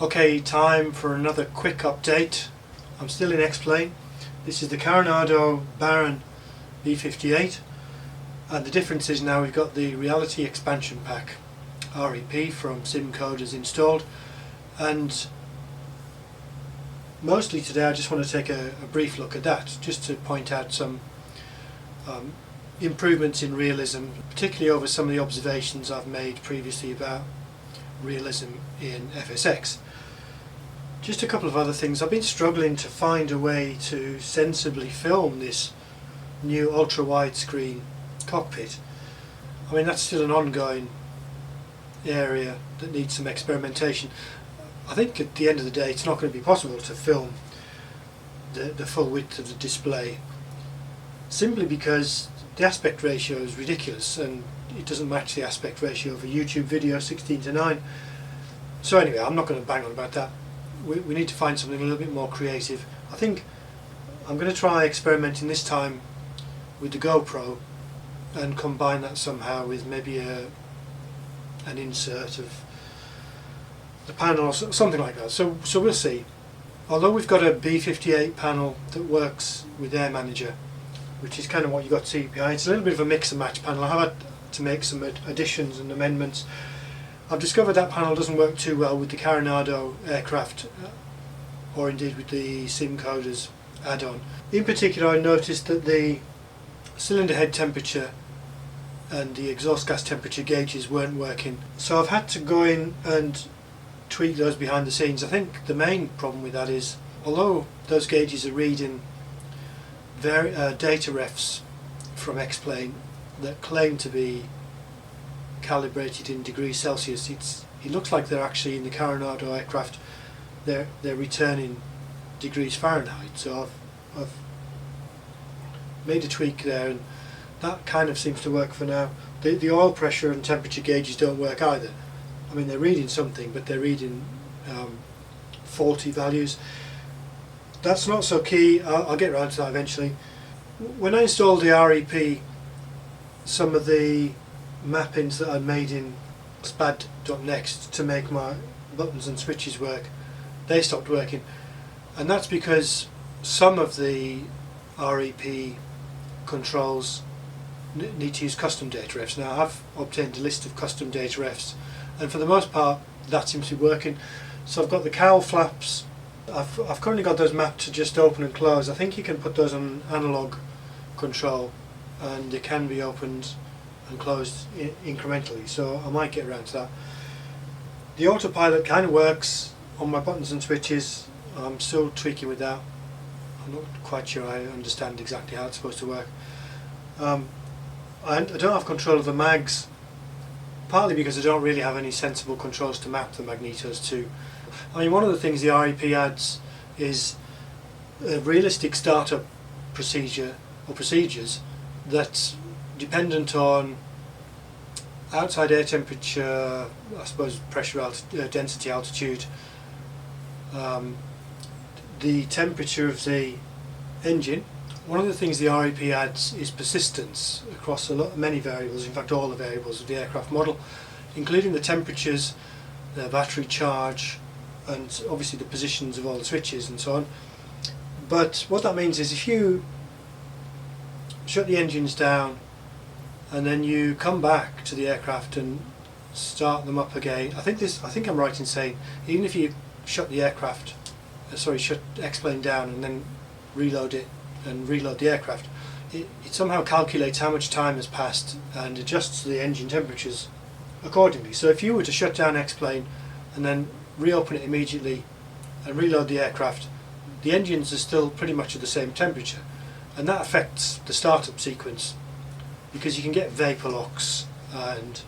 Okay, time for another quick update. I'm still in X-Plane. This is the Carenado Baron B58, and the difference is now we've got the Reality Expansion Pack REP from Simcoders installed, and mostly today I just want to take a brief look at that, just to point out some improvements in realism, particularly over some of the observations I've made previously about realism in FSX. Just a couple of other things. I've been struggling to find a way to sensibly film this new ultra widescreen cockpit. I mean, that's still an ongoing area that needs some experimentation. I think at the end of the day it's not going to be possible to film the full width of the display, simply because the aspect ratio is ridiculous and it doesn't match the aspect ratio of a YouTube video 16:9. So anyway, I'm not going to bang on about that. We need to find something a little bit more creative. I think I'm going to try experimenting this time with the GoPro and combine that somehow with maybe an insert of the panel or something like that. So we'll see. Although we've got a B58 panel that works with Air Manager, which is kind of what you got CPI, it's a little bit of a mix and match panel. I have had to make some additions and amendments. I've discovered that panel doesn't work too well with the Carenado aircraft, or indeed with the Simcoders add-on. In particular, I noticed that the cylinder head temperature and the exhaust gas temperature gauges weren't working, so I've had to go in and tweak those behind the scenes. I think the main problem with that is, although those gauges are reading data refs from X-Plane that claim to be calibrated in degrees Celsius, it looks like they're actually, in the Carenado aircraft, they're returning degrees Fahrenheit. So I've made a tweak there, and that kind of seems to work for now. The oil pressure and temperature gauges don't work either. I mean, they're reading something, but they're reading faulty values. That's not so key. I'll get around to that eventually. When I installed the REP, some of the mappings that I made in spad.next to make my buttons and switches work, they stopped working, and that's because some of the REP controls need to use custom data refs. Now, I've obtained a list of custom data refs, and for the most part that seems to be working. So I've got the cowl flaps. I've currently got those mapped to just open and close. I think you can put those on analog control and they can be opened and closed incrementally, so I might get around to that. The autopilot kind of works on my buttons and switches. I'm still tweaking with that. I'm not quite sure I understand exactly how it's supposed to work. I don't have control of the mags, partly because I don't really have any sensible controls to map the magnetos to. I mean, one of the things the REP adds is a realistic startup procedure or procedures that's dependent on outside air temperature, I suppose pressure, density, altitude, the temperature of the engine. One of the things the REP adds is persistence across many variables, in fact all the variables of the aircraft model, including the temperatures, the battery charge, and obviously the positions of all the switches and so on. But what that means is if you shut the engines down and then you come back to the aircraft and start them up again, I think I'm right in saying even if you shut the aircraft, shut X-Plane down and then reload it and reload the aircraft, it somehow calculates how much time has passed and adjusts the engine temperatures accordingly. So if you were to shut down X-Plane and then reopen it immediately and reload the aircraft, the engines are still pretty much at the same temperature, and that affects the startup sequence because you can get vapor locks and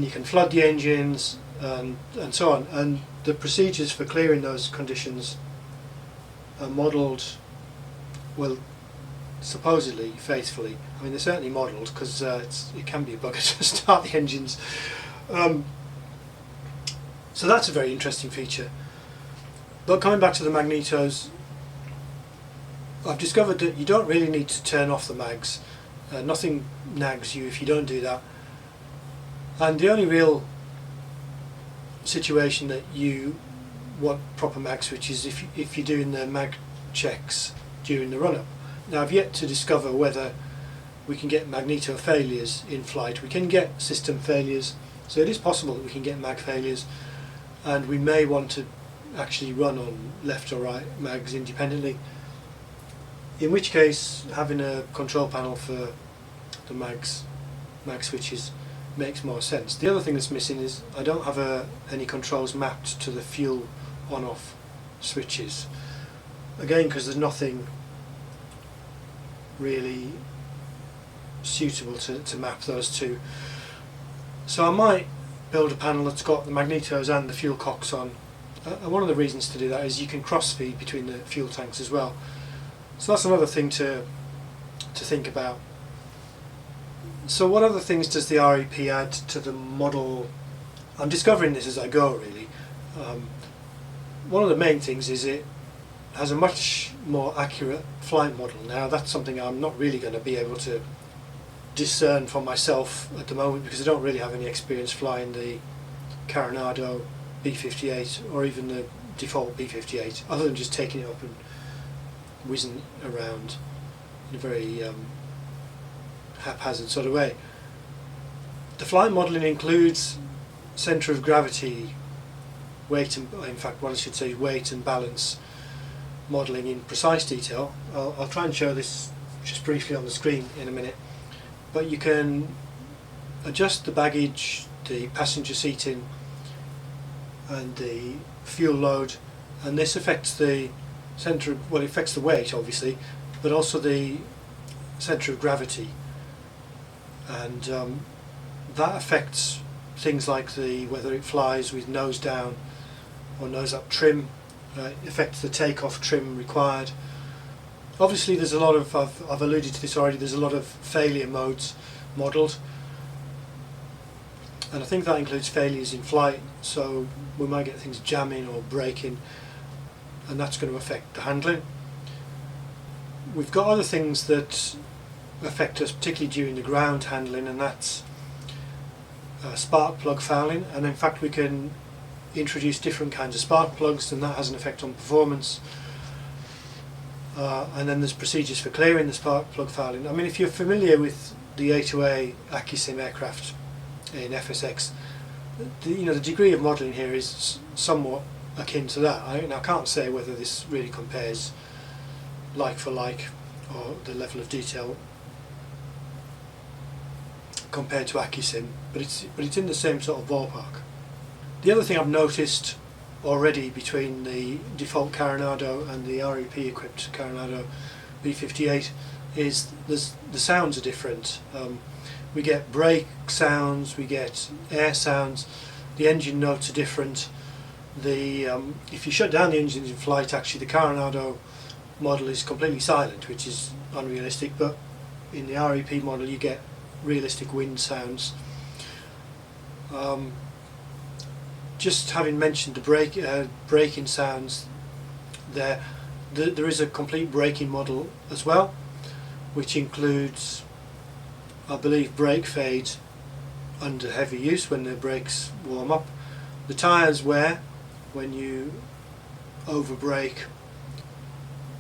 you can flood the engines and so on, and the procedures for clearing those conditions are modelled, well, supposedly faithfully. I mean, they're certainly modelled because it can be a bugger to start the engines. So that's a very interesting feature. But coming back to the magnetos, I've discovered that you don't really need to turn off the mags. Nothing nags you if you don't do that. And the only real situation that you want proper mag switches if you're doing the mag checks during the run-up. Now I've yet to discover whether we can get magneto failures in flight. We can get system failures, so it is possible that we can get mag failures, and we may want to actually run on left or right mags independently, in which case having a control panel for the mag switches makes more sense. The other thing that's missing is I don't have any controls mapped to the fuel on-off switches, again because there's nothing really suitable to map those two. So I might build a panel that's got the magnetos and the fuel cocks on, and one of the reasons to do that is you can cross feed between the fuel tanks as well. So that's another thing to think about. So what other things does the REP add to the model? I'm discovering this as I go, really. One of the main things is it has a much more accurate flight model. Now that's something I'm not really going to be able to discern for myself at the moment, because I don't really have any experience flying the Carenado B58 or even the default B58, other than just taking it up and whizzing around in a very haphazard sort of way. The flight modelling includes centre of gravity, weight and, in fact what I should say, weight and balance modelling in precise detail. I'll try and show this just briefly on the screen in a minute, but you can adjust the baggage, the passenger seating and the fuel load, and this affects the centre of, well, it affects the weight obviously, but also the centre of gravity, and that affects things like whether it flies with nose down or nose up trim. It affects the takeoff trim required. Obviously there's a lot of, I've alluded to this already, there's a lot of failure modes modelled, and I think that includes failures in flight, so we might get things jamming or breaking, and that's going to affect the handling. We've got other things that affect us, particularly during the ground handling, and that's spark plug fouling, and in fact we can introduce different kinds of spark plugs, and that has an effect on performance. And then there's procedures for clearing the spark plug fouling. I mean, if you're familiar with the A2A Acusim aircraft in FSX, the degree of modelling here is somewhat akin to that. I can't say whether this really compares like for like, or the level of detail compared to Acusim, but it's in the same sort of ballpark. The other thing I've noticed already between the default Carenado and the REP equipped Carenado B58 is the sounds are different. We get brake sounds, we get air sounds, the engine notes are different. If you shut down the engines in flight, actually the Carenado model is completely silent, which is unrealistic, but in the REP model you get realistic wind sounds. Just having mentioned the braking sounds there is a complete braking model as well, which includes, I believe, brake fade under heavy use when the brakes warm up. The tyres wear when you over brake.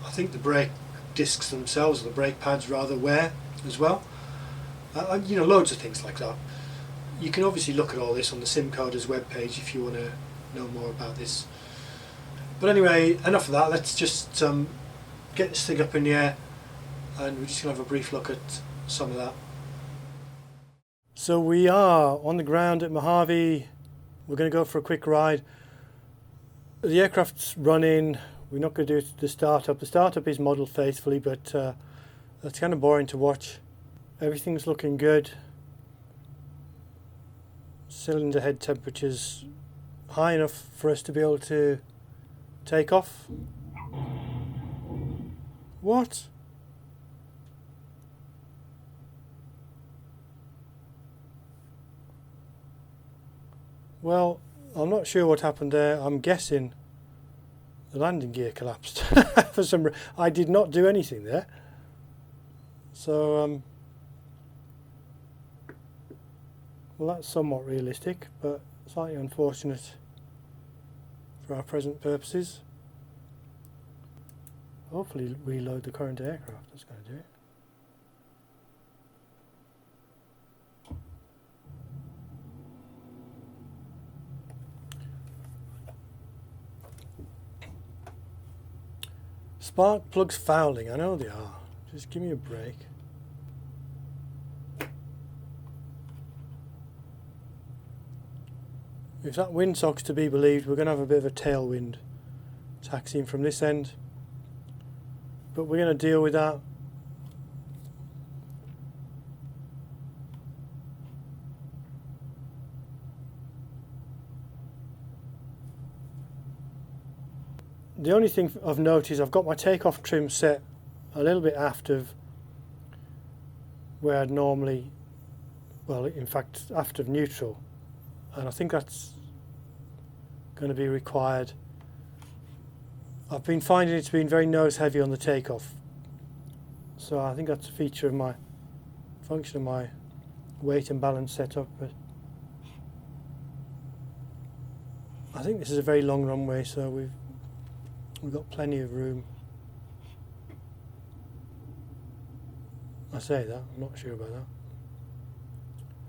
I think the brake discs themselves, or the brake pads rather, wear as well. Loads of things like that. You can obviously look at all this on the Simcoders webpage if you want to know more about this. But anyway, enough of that. Let's just get this thing up in the air, and we're just going to have a brief look at some of that. So we are on the ground at Mojave. We're going to go for a quick ride. The aircraft's running. We're not going to do the startup. The startup is modelled faithfully, but that's kind of boring to watch. Everything's looking good. Cylinder head temperatures high enough for us to be able to take off. What? Well, I'm not sure what happened there. I'm guessing the landing gear collapsed. For some reason, I did not do anything there. So well, that's somewhat realistic, but slightly unfortunate. for our present purposes. Hopefully reload the current aircraft, that's going to do it. Spark plugs fouling, I know they are. Just give me a break. If that windsock's to be believed, we're going to have a bit of a tailwind taxiing from this end. But we're going to deal with that. The only thing of note is I've got my takeoff trim set a little bit aft of where I'd normally, well, in fact aft of neutral, and I think that's going to be required. I've been finding it's been very nose heavy on the takeoff, so I think that's a feature of my function of my weight and balance setup, but I think this is a very long runway, so we've got plenty of room. I say that, I'm not sure about that.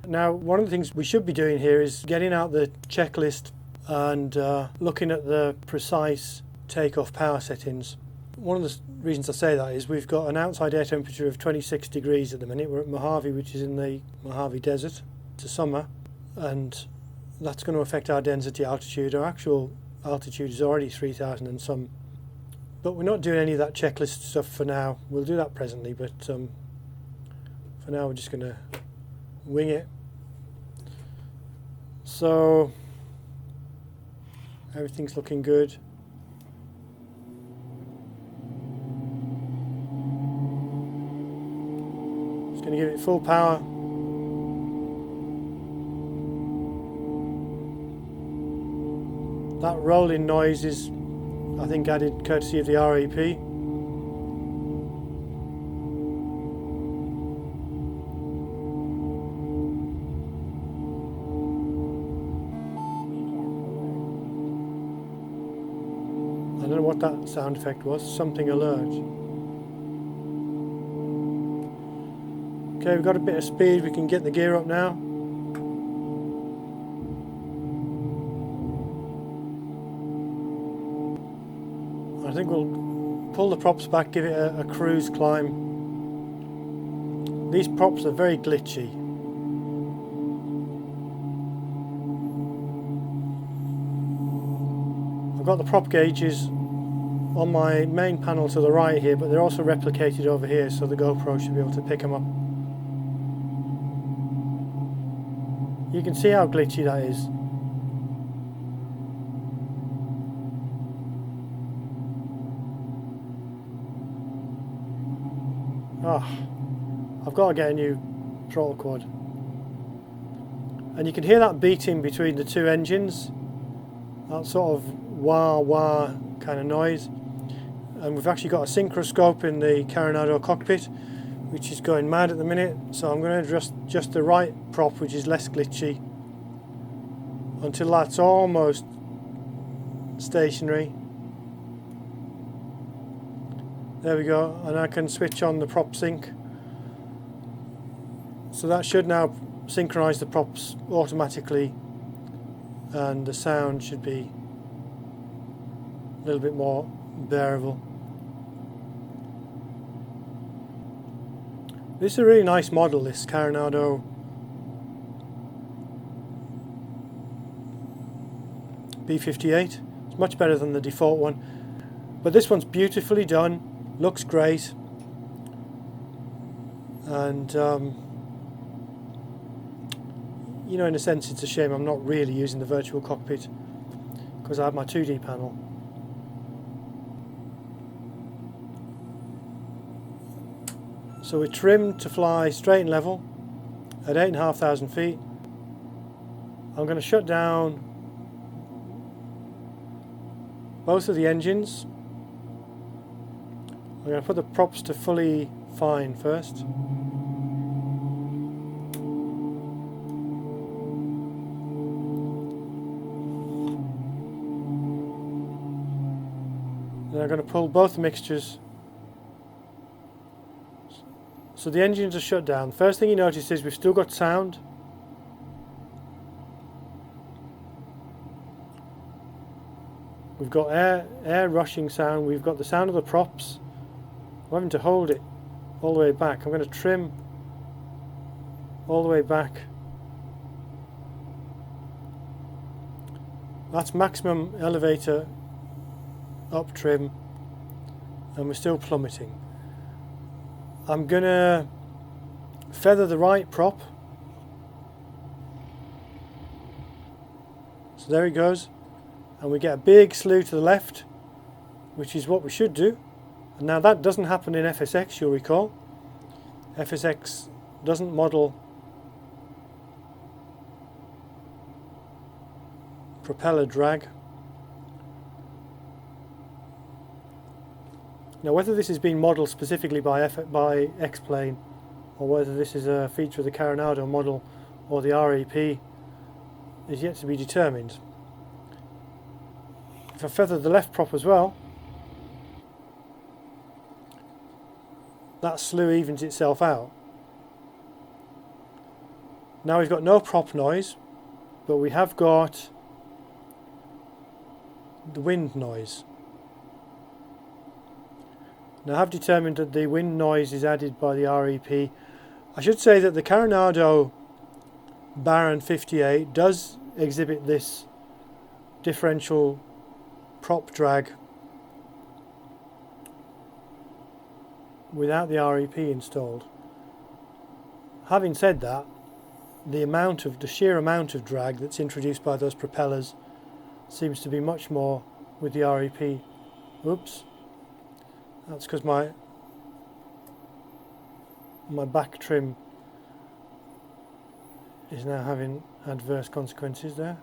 Now, one of the things we should be doing here is getting out the checklist and looking at the precise takeoff power settings. One of the reasons I say that is we've got an outside air temperature of 26 degrees at the minute. We're at Mojave, which is in the Mojave Desert. It's summer, and that's going to affect our density altitude. Our actual altitude is already 3,000 and some. But we're not doing any of that checklist stuff for now. We'll do that presently, but for now we're just going to wing it. So everything's looking good. Just going to give it full power. That rolling noise is, I think, added courtesy of the REP. I don't know what that sound effect was, something alert. Okay, we've got a bit of speed, we can get the gear up now. I think we'll pull the props back, give it a cruise climb. These props are very glitchy. I've got the prop gauges on my main panel to the right here, but they're also replicated over here, so the GoPro should be able to pick them up. You can see how glitchy that is. I've got to get a new throttle quad. And you can hear that beating between the two engines, that sort of wah wah kind of noise. And we've actually got a synchroscope in the Carenado cockpit, which is going mad at the minute, so I'm going to adjust the right prop, which is less glitchy, until that's almost stationary. There we go, and I can switch on the prop sync. So that should now synchronize the props automatically, and the sound should be a little bit more bearable. This is a really nice model, this Carenado B58. It's much better than the default one, but this one's beautifully done, looks great, and you know, in a sense it's a shame I'm not really using the virtual cockpit because I have my 2D panel. So we're trimmed to fly straight and level at 8,500 feet. I'm going to shut down both of the engines. I'm going to put the props to fully fine first. Then I'm going to pull both mixtures. So the engines are shut down. The first thing you notice is we've still got sound. We've got air rushing sound. We've got the sound of the props. I'm having to hold it all the way back. I'm going to trim all the way back. That's maximum elevator up trim, and we're still plummeting. I'm going to feather the right prop. So there it goes. And we get a big slew to the left, which is what we should do. And now that doesn't happen in FSX, you'll recall. FSX doesn't model propeller drag. Now whether this has been modelled specifically by X-Plane, or whether this is a feature of the Carenado model or the REP, is yet to be determined. If I feather the left prop as well, that slew evens itself out. Now we've got no prop noise, but we have got the wind noise. Now I've determined that the wind noise is added by the REP. I should say that the Carenado Baron 58 does exhibit this differential prop drag without the REP installed. Having said that, the sheer amount of drag that's introduced by those propellers seems to be much more with the REP. Oops. That's because my back trim is now having adverse consequences there.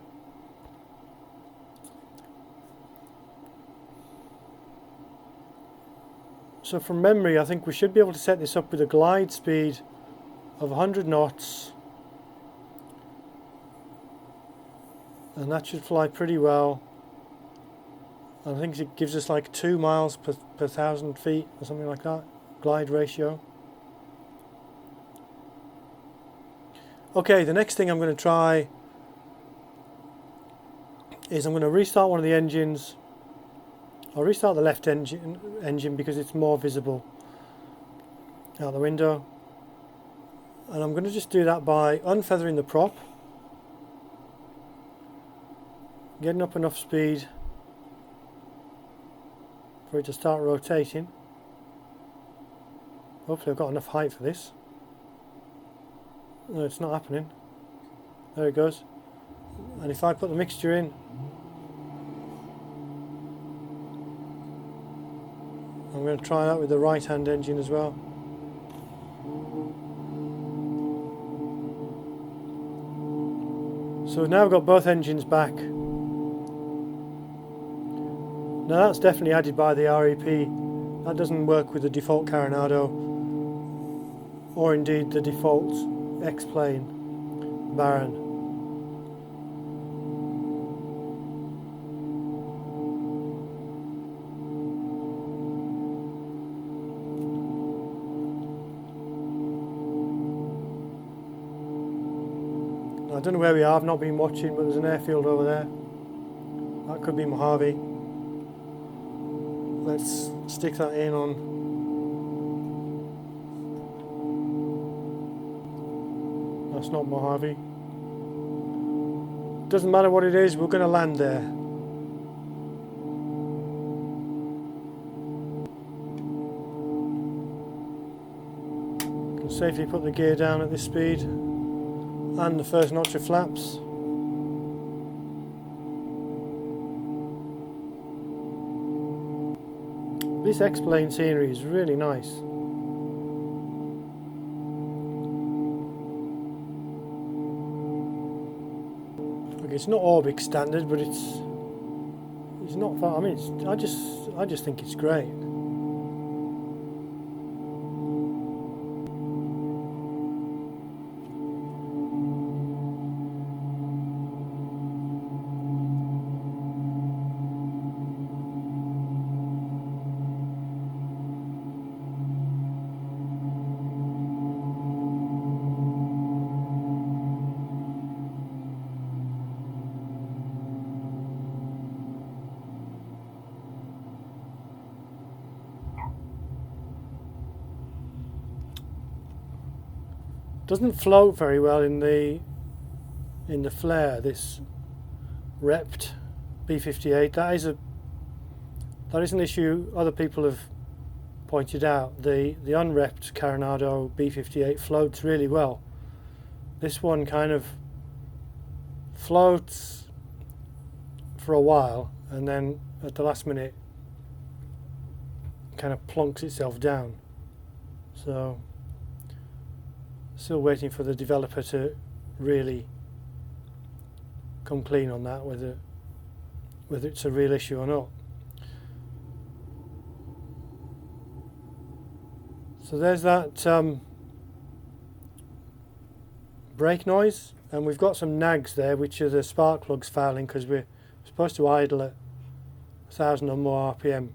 So from memory, I think we should be able to set this up with a glide speed of 100 knots, and that should fly pretty well. I think it gives us like 2 miles per 1,000 feet or something like that, glide ratio. Okay, the next thing I'm going to try is I'm going to restart one of the engines. I'll restart the left engine because it's more visible out the window. And I'm going to just do that by unfeathering the prop, getting up enough speed for it to start rotating. Hopefully I've got enough height for this. No, it's not happening. There it goes. And if I put the mixture in, I'm going to try that with the right hand engine as well. So now I've got both engines back. Now that's definitely added by the REP. That doesn't work with the default Carenado, or indeed the default X-Plane Baron. I don't know where we are, I've not been watching, but there's an airfield over there. That could be Mojave. Let's stick that in on. That's not Mojave. Doesn't matter what it is, we're going to land there. Can safely put the gear down at this speed. And the first notch of flaps. This X-Plane scenery is really nice. Okay, it's not Orbix standard, but it's not far. I mean, I just think it's great. doesn't float very well in the flare. This repped B58, that is an issue other people have pointed out. The unrepped Carenado B58 floats really well. This one kind of floats for a while and then at the last minute kind of plonks itself down. So still waiting for the developer to really come clean on that, whether it's a real issue or not. So there's that brake noise, and we've got some nags there, which are the spark plugs fouling because we're supposed to idle at 1,000 or more RPM.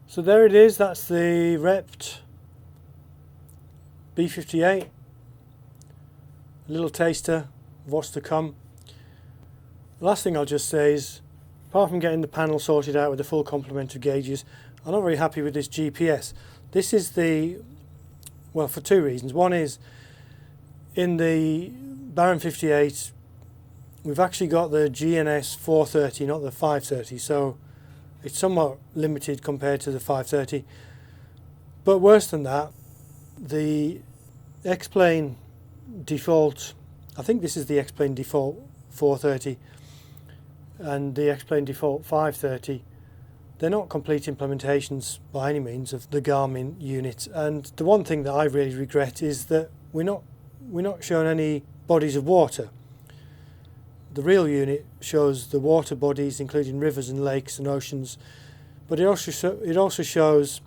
So there it is, that's the repped B58. A little taster of what's to come. The last thing I'll just say is, apart from getting the panel sorted out with the full complement of gauges, I'm not very happy with this GPS. This is for two reasons. One is, in the Baron 58, we've actually got the GNS 430, not the 530, so it's somewhat limited compared to the 530. But worse than that, the X-Plane default, I think this is the X-Plane default 430 and the X-Plane default 530, they're not complete implementations by any means of the Garmin unit. And the one thing that I really regret is that we're not shown any bodies of water. The real unit shows the water bodies, including rivers and lakes and oceans, but it also shows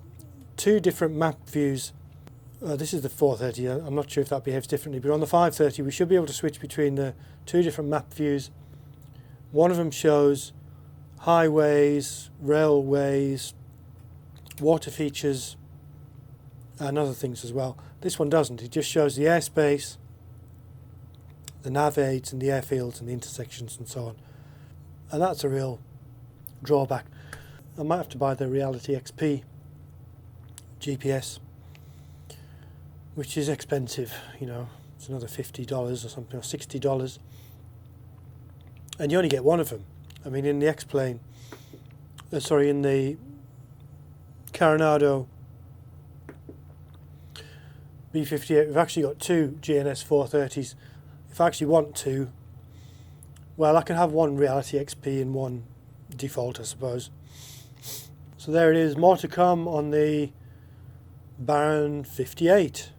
two different map views. This is the 430, I'm not sure if that behaves differently, but on the 530 we should be able to switch between the two different map views. One of them shows highways, railways, water features and other things as well. This one doesn't, it just shows the airspace, the nav aids and the airfields and the intersections and so on. And that's a real drawback. I might have to buy the Reality XP GPS, which is expensive, it's another $50 or something, or $60. And you only get one of them. I mean, in the X-Plane, in the Carenado B58, we've actually got two GNS 430s. If I actually want to, well, I can have one Reality XP and one default, I suppose. So there it is, more to come on the Baron 58.